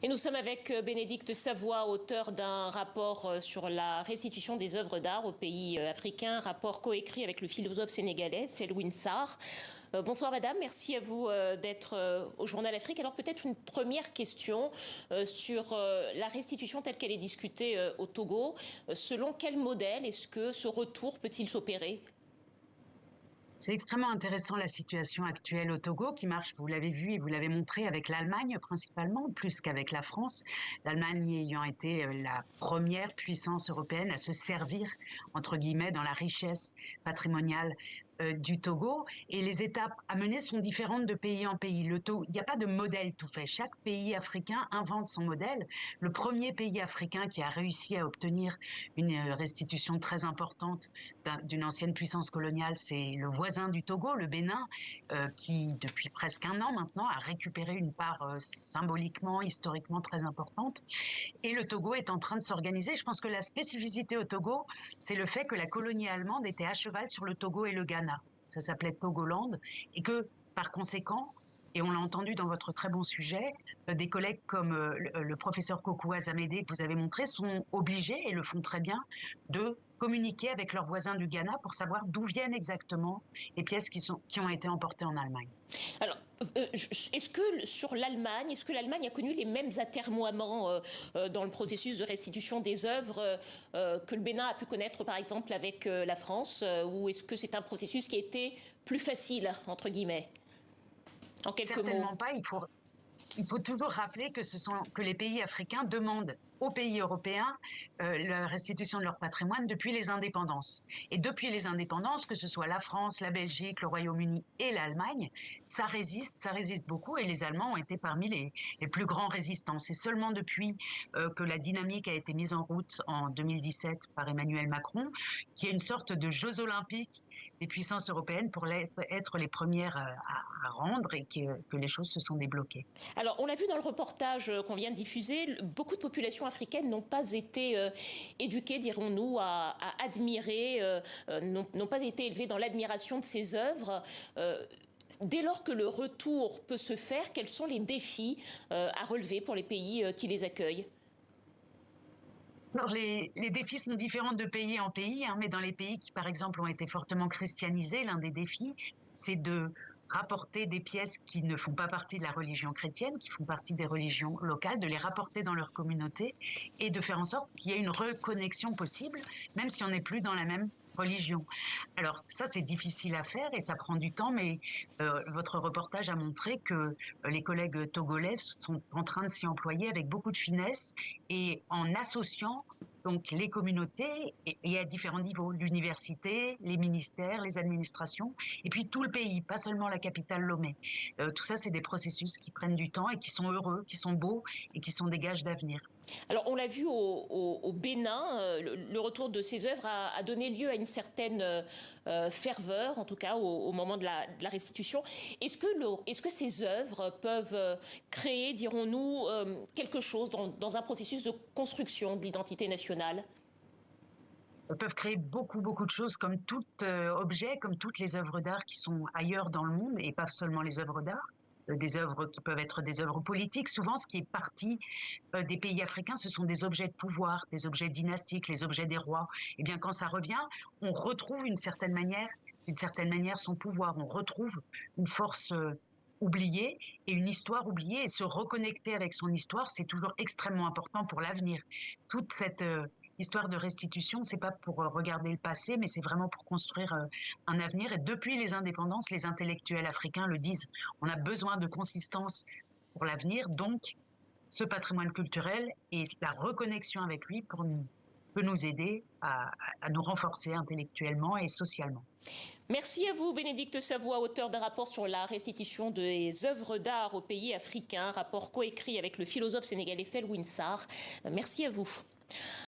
Et nous sommes avec Bénédicte Savoie, auteur d'un rapport sur la restitution des œuvres d'art aux pays africains, rapport coécrit avec le philosophe sénégalais Felwine Sarr. Bonsoir madame, merci à vous d'être au Journal Afrique. Alors peut-être une première question sur la restitution telle qu'elle est discutée au Togo. Selon quel modèle est-ce que ce retour peut-il s'opérer ? C'est extrêmement intéressant la situation actuelle au Togo qui marche, vous l'avez vu et vous l'avez montré, avec l'Allemagne principalement, plus qu'avec la France. L'Allemagne ayant été la première puissance européenne à se servir, entre guillemets, dans la richesse patrimoniale du Togo. Et les étapes à mener sont différentes de pays en pays. Il n'y a pas de modèle tout fait. Chaque pays africain invente son modèle. Le premier pays africain qui a réussi à obtenir une restitution très importante d'une ancienne puissance coloniale, c'est le voisin du Togo, le Bénin, qui depuis presque un an maintenant a récupéré une part symboliquement, historiquement très importante. Et le Togo est en train de s'organiser. Je pense que la spécificité au Togo, c'est le fait que la colonie allemande était à cheval sur le Togo et le Ghana. Ça s'appelait Togoland, et que par conséquent, et on l'a entendu dans votre très bon sujet, des collègues comme le professeur Kokou Azamédé que vous avez montré sont obligés, et le font très bien, de communiquer avec leurs voisins du Ghana pour savoir d'où viennent exactement les pièces qui ont été emportées en Allemagne. Alors, est-ce que l'Allemagne a connu les mêmes atermoiements dans le processus de restitution des œuvres que le Bénin a pu connaître, par exemple, avec la France, ou est-ce que c'est un processus qui a été plus facile, entre guillemets, en quelques Certainement mots? pas. Il faut toujours rappeler que les pays africains demandent aux pays européens la restitution de leur patrimoine depuis les indépendances. Et depuis les indépendances, que ce soit la France, la Belgique, le Royaume-Uni et l'Allemagne, ça résiste beaucoup, et les Allemands ont été parmi les plus grands résistants. C'est seulement depuis que la dynamique a été mise en route en 2017 par Emmanuel Macron, qu'il y a une sorte de Jeux olympiques des puissances européennes pour être les premières à rendre, et que les choses se sont débloquées. Alors, on l'a vu dans le reportage qu'on vient de diffuser, beaucoup de populations africaines n'ont pas été éduquées, dirons-nous, à admirer, n'ont pas été élevées dans l'admiration de ces œuvres. Dès lors que le retour peut se faire, quels sont les défis à relever pour les pays qui les accueillent ? Alors, les défis sont différents de pays en pays, mais dans les pays qui, par exemple, ont été fortement christianisés, l'un des défis, c'est de rapporter des pièces qui ne font pas partie de la religion chrétienne, qui font partie des religions locales, de les rapporter dans leur communauté et de faire en sorte qu'il y ait une reconnexion possible, même si on n'est plus dans la même religion. Alors ça, c'est difficile à faire et ça prend du temps, mais votre reportage a montré que les collègues togolais sont en train de s'y employer avec beaucoup de finesse, et en associant donc les communautés et à différents niveaux, l'université, les ministères, les administrations, et puis tout le pays, pas seulement la capitale Lomé. Tout ça, c'est des processus qui prennent du temps et qui sont heureux, qui sont beaux et qui sont des gages d'avenir. Alors, on l'a vu au Bénin, le retour de ces œuvres a donné lieu à une certaine ferveur, en tout cas au moment de la restitution. Est-ce que ces œuvres peuvent créer, dirons-nous, quelque chose dans un processus de construction de l'identité nationale ? Elles peuvent créer beaucoup de choses, comme tout objet, comme toutes les œuvres d'art qui sont ailleurs dans le monde, et pas seulement les œuvres d'art. Des œuvres qui peuvent être des œuvres politiques. Souvent, ce qui est parti des pays africains, ce sont des objets de pouvoir, des objets dynastiques, les objets des rois. Et bien, quand ça revient, on retrouve d'une certaine manière son pouvoir. On retrouve une force oubliée et une histoire oubliée. Et se reconnecter avec son histoire, c'est toujours extrêmement important pour l'avenir. Toute cette histoire de restitution, c'est pas pour regarder le passé, mais c'est vraiment pour construire un avenir. Et depuis les indépendances, les intellectuels africains le disent. On a besoin de consistance pour l'avenir, donc ce patrimoine culturel et la reconnexion avec lui peut nous aider à nous renforcer intellectuellement et socialement. Merci à vous, Bénédicte Savoie, auteur d'un rapport sur la restitution des œuvres d'art aux pays africains, rapport coécrit avec le philosophe sénégalais Felwine Sarr. Merci à vous.